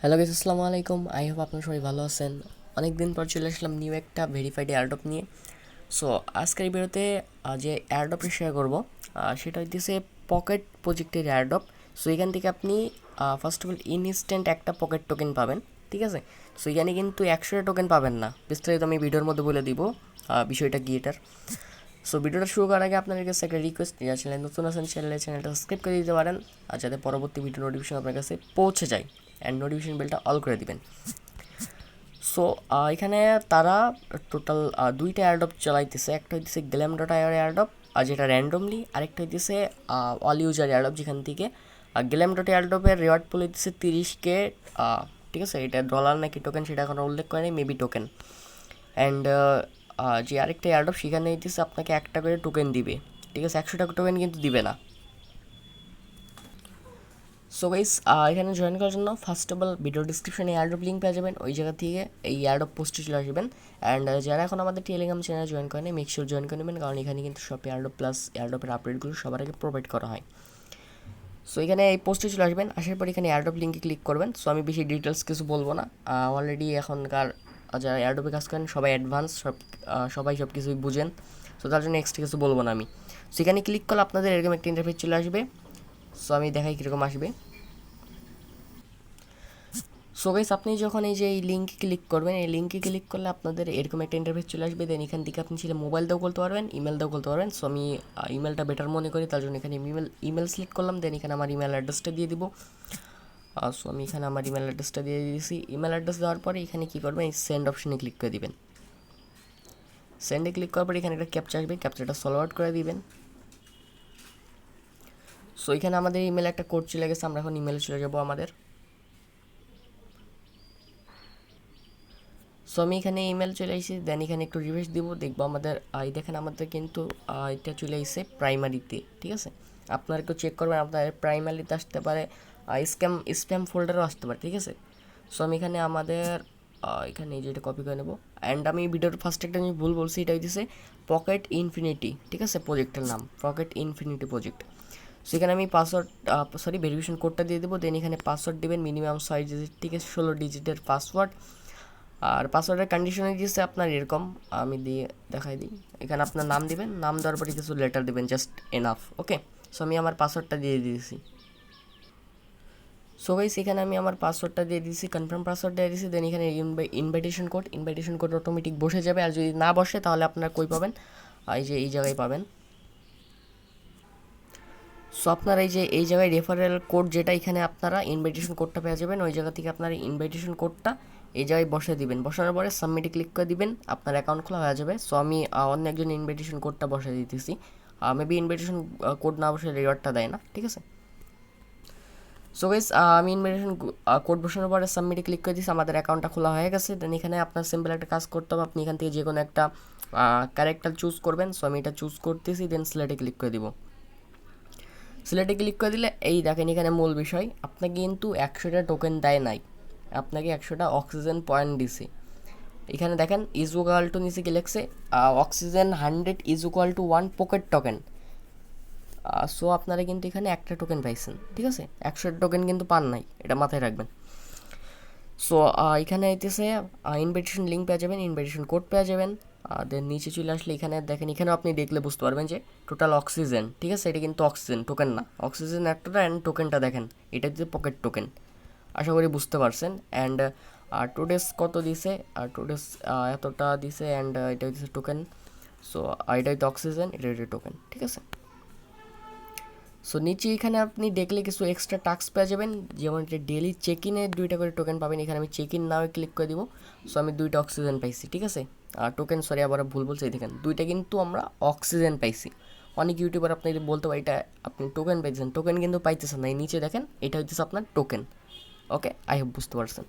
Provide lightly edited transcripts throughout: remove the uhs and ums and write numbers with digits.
Hello guys, আসসালামু আলাইকুম। I hope আপনারা সবাই ভালো আছেন। অনেক দিন পর চলে আসলাম নিউ একটা ভেরিফাইড এয়ারড্রপ নিয়ে। সো আজকের এই ভিডিওতে যে এয়ারড্রপটি শেয়ার করব সেটা হচ্ছে পকেট প্রজেক্টের এয়ারড্রপ। সো এখান থেকে আপনি ফার্স্ট অফ অল ইনস্ট্যান্ট একটা পকেট টোকেন পাবেন, ঠিক আছে। সো এখানে কিন্তু 100টা টোকেন পাবেন না, বিস্তারিত আমি ভিডিওর মধ্যে বলে দিব বিষয়টা কি এটার। সো ভিডিওটা শুরু করার আগে আপনাদের কাছে একটা রিকোয়েস্ট, যারা চ্যানেল নতুন আছেন চ্যানেলটা সাবস্ক্রাইব করে দিতে পারেন, আর যাতে পরবর্তী ভিডিও নোটিফিকেশন আপনার কাছে পৌঁছে যায়, অ্যান্ড নোটিফিকেশন বেলটা অল করে দিবেন। সো এখানে তারা টোটাল দুইটা এয়ারড্রপ চালাইতেছে। একটা হইতেছে গ্ল্যাম ডট আইআর এয়ারড্রপ, আর যেটা র্যান্ডমলি, আরেকটা হইতেছে অল ইউজার এয়ারড্রপ, যেখান থেকে গ্ল্যাম ডট এয়ারড্রপের রিওয়ার্ড পুল হইতেছে 30K। ঠিক আছে, এটা ডলার নাকি টোকেন সেটা এখন উল্লেখ করেনি, মেবি টোকেন। অ্যান্ড যে আরেকটা এয়ারড্রপ সেখানে হইতেছে আপনাকে একটা করে টোকেন দিবে, ঠিক আছে। 100টা টোকেন কিন্তু দিবে না। সো গাইস, এখানে জয়েন করার জন্য ফার্স্ট অফ অল ভিডিও ডিসক্রিপশনে এয়ারড্রপ লিঙ্ক পেয়ে যাবেন, ওই জায়গা থেকে এই এয়ারড্রপ পোস্টে চলে আসবেন। অ্যান্ড যারা এখন আমাদের টেলিগ্রাম চ্যানেল জয়েন করেন, মেক শিওর জয়েন করে নেবেন, কারণ এখানে কিন্তু সব এয়ারড্রপ প্লাস এয়ারড্রপের আপডেটগুলো সবার আগে প্রোভাইড করা হয়। সো এখানে এই পোস্টে চলে আসবেন, আসার পর এখানে এয়ারড্রপ লিঙ্কে ক্লিক করবেন। সো আমি বেশি ডিটেলস কিছু বলবো না, অলরেডি এখনকার যারা এয়ারড্রপে কাজ করেন সবাই অ্যাডভান্স, সবাই সব কিছুই বুঝেন। সো তার জন্য এক্সট্রা কিছু বলবো না আমি। সো এখানে ক্লিক করলে আপনাদের এরকম একটা ইন্টারফেস চলে আসবে। সো আমি দেখাই কীরকম আসবে। সো গাইস, আপনি যখন এই যে এই লিঙ্কে ক্লিক করবেন, এই লিঙ্কে ক্লিক করলে আপনাদের এরকম একটা ইন্টারফেস চলে আসবে। দেন এখান থেকে আপনি ছেলে মোবাইল দিয়েও করতে পারবেন, ইমেল দিয়েও করতে পারবেন। সো আমি ইমেলটা বেটার মনে করি, তার জন্য এখানে ইমেল সিলেক্ট করলাম। দেন এখানে আমার ইমেল অ্যাড্রেসটা দিয়ে দিব। সো আমি এখানে আমার ইমেল অ্যাড্রেসটা দিয়ে দিয়েছি। ইমেল অ্যাড্রেস দেওয়ার পরে এখানে কী করবেন, এই সেন্ড অপশনে ক্লিক করে দিবেন। সেন্ডে ক্লিক করার পরে এখানে একটা ক্যাপচা আসবে, ক্যাপচাটা সলভ আউট করে দিবেন। সো এখানে আমাদের ইমেলে একটা কোড চলে গেছে, আমরা এখন ইমেলে চলে যাবো আমাদের। সো আমি এখানে ইমেল চলে আসছি। দেন এখানে একটু রিফ্রেশ দিব, দেখবো আমাদের এই দেখেন আমাদের কিন্তু এটা চলে আসছে প্রাইমারিতে, ঠিক আছে। আপনারা একটু চেক করবেন, আপনার প্রাইমারিতে আসতে পারে, স্প্যাম ফোল্ডারও আসতে পারে, ঠিক আছে। সো আমি এখানে আমাদের এখানে এই যে এটা কপি করে নেবো। অ্যান্ড আমি ভিডিওর ফার্স্ট একটা আমি ভুল বলছি, এটা হইতেছে পকেট ইনফিনিটি, ঠিক আছে, প্রজেক্টের নাম পকেট ইনফিনিটি প্রজেক্ট। সেখানে আমি পাসওয়ার্ড ভেরিফিকেশন কোডটা দিয়ে দেবো। দেন এখানে পাসওয়ার্ড দেবেন মিনিমাম 6 ডিজিট, ঠিক আছে, 16 ডিজিটের পাসওয়ার্ড। আর পাসওয়ার্ডের কন্ডিশনে দিয়েছে আপনার এরকম, আমি দিয়ে দেখাই দিই। এখানে আপনার নাম দিবেন, নাম দেওয়ার পরে কিছু লেটার দেবেন, জাস্ট এনাফ, ওকে। সো আমি আমার পাসওয়ার্ডটা দিয়ে দিয়েছি। সো গাইস, এখানে আমি আমার পাসওয়ার্ডটা দিয়ে দিয়েছি, কনফার্ম পাসওয়ার্ড দিয়ে দিয়েছি। দেন এখানে ইনভাইটেশন কোড অটোমেটিক বসে যাবে। আর যদি না বসে তাহলে আপনারা কই পাবেন, এই যে এই জায়গায় পাবেন। সো আপনার এই জায়গায় রেফারেল কোড, যেটা এখানে আপনারা ইনভাইটেশন কোডটা পেয়ে যাবেন, ওই জায়গা থেকে আপনারা ইনভাইটেশন কোডটা এই জায়গায় বসে দিবেন। বসানোর পরে সাবমিটে ক্লিক করে দিবেন, আপনার অ্যাকাউন্ট খোলা হয়ে যাবে। সো আমি অন্য একজন ইনভাইটেশন কোডটা বসে দিতেছি। মেবি ইনভাইটেশন কোড না বসে রিওয়ার্ডটা দেয় না, ঠিক আছে। সো গাইস, আমি ইনভাইটেশন কোড বসানোর পরে সাবমিটে ক্লিক করে দিচ্ছি, আমাদের অ্যাকাউন্টটা খোলা হয়ে গেছে। দেন এখানে আপনার সিম্পল একটা কাজ করতে হবে, আপনি এখান থেকে যে কোনো একটা ক্যারেক্টার চুজ করবেন। সো আমি এটা চুজ করতেছি, দেন সিলেক্টে ক্লিক করে দিব। সিলেক্টে ক্লিক করে দিলে এই দেখেন এখানে মূল বিষয়, আপনাকে কিন্তু 100টা টোকেন দেয় নাই, আপনাকে 100টা অক্সিজেন পয়েন্ট দিছে। এখানে দেখেন ইজ ইকুয়াল টু নিচে কি লিখছে, oxygen 100 is equal to 1 pocket token. So আপনারা কিন্তু এখানে একটা টোকেন পাইছেন, ঠিক আছে, 100 টোকেন কিন্তু পান নাই, এটা মাথায় রাখবেন। সো এখানে আইতেছে ইনভাইটেশন লিঙ্ক পেয়ে যাবেন, ইনভাইটেশন কোড পেয়ে যাবেন। দেন নিচে চলে আসলে এখানে দেখেন, এখানেও আপনি দেখলে বুঝতে পারবেন যে টোটাল অক্সিজেন, ঠিক আছে, এটা কিন্তু অক্সিজেন টোকেন না, অক্সিজেন একটা, অ্যান্ড টোকেনটা দেখেন, এটা হচ্ছে পকেট টোকেন। আশা করি বুঝতে পারছেন। অ্যান্ড টুডেস কত দিছে, টুডেস এতটা দিছে, অ্যান্ড এটা হচ্ছে টোকেন। সো এটা হচ্ছে অক্সিজেন, এটা হচ্ছে টোকেন, ঠিক আছে। সো নিচে এখানে আপনি দেখলে কিছু এক্সট্রা টাস্ক পেয়ে যাবেন, যেমন এটা ডেলি চেক ইনে 2টা করে টোকেন পাবেন। এখানে আমি চেক ইন নাও ক্লিক করে দিব। সো আমি 2টা অক্সিজেন পাইছি, ঠিক আছে। টোকেন, সরি আবার ভুল বলছি, দেখেন 2টা কিন্তু আমরা অক্সিজেন পাইছি। অনেক ইউটিউবার আপনি বলতে পারে এটা আপনি টোকেন পাইছেন, টোকেন কিন্তু পাইতেছেন না। এই নিচে দেখেন এটা হচ্ছে আপনার টোকেন, ওকে, আই হোপ বুঝতে পারছেন।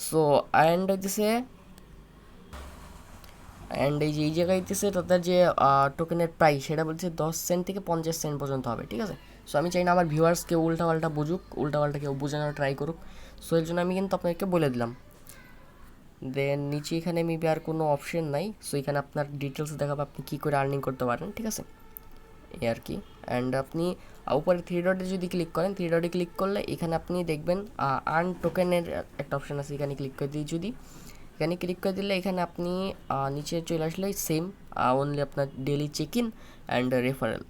সো অ্যান্ড হচ্ছে অ্যান্ড এই জায়গায় দিতেছে তাদের যে টোকেনের প্রাইস, সেটা বলছে 10 সেন্ট থেকে 50 সেন্ট পর্যন্ত হবে, ঠিক আছে। সো আমি চাই না আমার ভিউয়ার্স কেউ উল্টাপাল্টা বুঝুক, উল্টাপাল্টা কেউ বোঝানোর ট্রাই করুক। সো এর জন্য আমি কিন্তু আপনাকে বলে দিলাম। দেন নিচে এখানে মেবি আর কোনো অপশন নাই। সো এখানে আপনার ডিটেলস দেখাবে আপনি কী করে আর্নিং করতে পারেন, ঠিক আছে। এই আর কি। অ্যান্ড আপনি উপরে থ্রি ডটে যদি ক্লিক করেন, থ্রি ডটে ক্লিক করলে এখানে আপনি দেখবেন আর্ন টোকেনের একটা অপশান আছে, এখানে ক্লিক করে দিই যদি, এখানে ক্লিক করে দিলে এখানে আপনি নিচে চলে আসলে সেম অনলি আপনার daily check in and referral.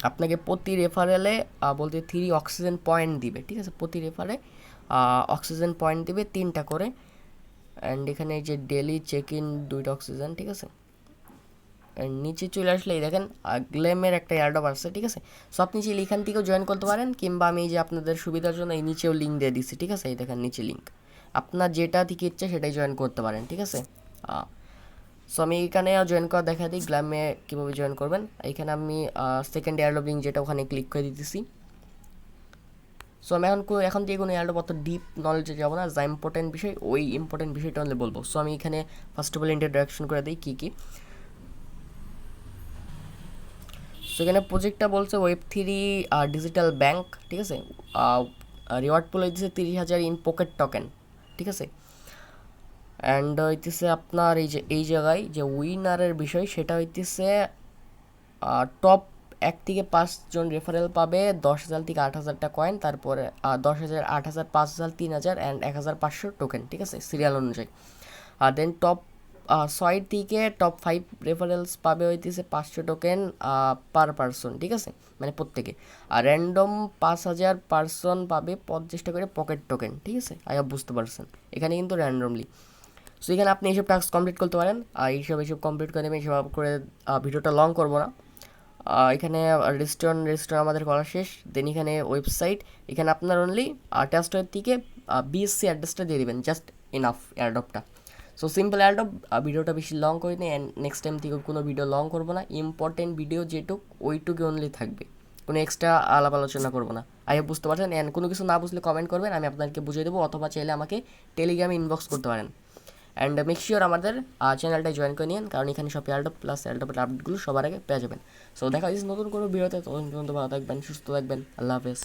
আপনাকে প্রতি রেফারেলে বলতে 3 অক্সিজেন পয়েন্ট দিবে, ঠিক আছে, প্রতি রেফারে অক্সিজেন পয়েন্ট দিবে 3টা করে। অ্যান্ড এখানে যে ডেলি চেক ইন 2টা অক্সিজেন, ঠিক আছে। অ্যান্ড নিচে চলে আসলে এই দেখেন গ্লেমের একটা এয়ারড্রপ আসছে, ঠিক আছে। সো আপনি চাইলে এখান থেকেও জয়েন করতে পারেন, কিংবা আমি যে আপনাদের সুবিধার জন্য এই নিচেও লিঙ্ক দিয়ে দিচ্ছি, ঠিক আছে। এই দেখেন নিচে লিঙ্ক, আপনার যেটা থেকে ইচ্ছে সেটাই জয়েন করতে পারেন, ঠিক আছে। সো আমি এখানে জয়েন করা দেখা দিই, গ্ল্যামে কীভাবে জয়েন করবেন। এখানে আমি সেকেন্ড এয়ারড্রপ লিঙ্ক যেটা, ওখানে ক্লিক করে দিতেছি। সো আমি এখন থেকে কোনো এয়ারড্রপ অত ডিপ নলেজে যাবো না, যা ইম্পর্টেন্ট বিষয় ওই ইম্পর্টেন্ট বিষয়টা হলে বলবো। সো আমি এখানে ফার্স্ট অফ অল ইন্ট্রোডাকশন করে দিই কী কী। সো এখানে প্রজেক্টটা বলছে Web3 ডিজিটাল ব্যাংক, ঠিক আছে। রিওয়ার্ড পুল হইতেছে 30,000 ইন পকেট টোকেন, ঠিক আছে। অ্যান্ড হইতেছে আপনার এই জায়গায় যে উইনারের বিষয়, সেটা হইতেছে টপ 1 থেকে 5 জন রেফারেল পাবে 10,000 থেকে 8,000টা কয়েন, তারপরে 10,000, 8,000, 5,000, 3,000 অ্যান্ড 1,500 টোকেন, ঠিক আছে, সিরিয়াল অনুযায়ী। আর দেন টপ 6 থেকে টপ 5 রেফারেলস পাবে হইতেছে 500 টোকেন পার পারসন, ঠিক আছে, মানে প্রত্যেকে। আর র্যান্ডম 5,000 পারসন পাবে 50টা করে পকেট টোকেন, ঠিক আছে। বুঝতে পারছেন, এখানে কিন্তু র্যান্ডমলি। সো এখানে আপনি এইসব টাস্ক কমপ্লিট করতে পারেন, এইসব কমপ্লিট করে দেবেন, এইসব করে ভিডিওটা লং করবো না। এখানে রেজিস্ট্রেশন আমাদের করা শেষ। দেন এখানে ওয়েবসাইট, এখানে আপনার অনলি টেস্টের থেকে বিএসসি অ্যাড্রেসটা দিয়ে দেবেন, জাস্ট ইনাফ এয়ারড্রপটা। সো সিম্পল এয়ারড্রপ, ভিডিওটা বেশি লং করে নিই, অ্যান্ড নেক্সট টাইম থেকে কোনো ভিডিও লং করবো না, ইম্পর্টেন্ট ভিডিও যেটুক ওইটুকু অনলি থাকবে, কোনো এক্সট্রা আলাপ আলোচনা করবো না। বুঝতে পারছেন। অ্যান্ড কোনো কিছু না বুঝলে কমেন্ট করবেন, আমি আপনাকে বুঝিয়ে দেবো, অথবা চাইলে আমাকে টেলিগ্রামে ইনবক্স করতে পারেন। অ্যান্ড মেক শিওর আমাদের চ্যানেলটা জয়েন করে নিন, কারণ এখানে সব এয়ারড্রপ প্লাস এয়ারড্রপের আপডেটগুলো সবার আগে পেয়ে যাবেন। সো দেখা যাচ্ছে নতুন কোনো ভিডিওতে, তখন পর্যন্ত ভালো থাকবেন, সুস্থ থাকবেন, আল্লাহ হাফেজ।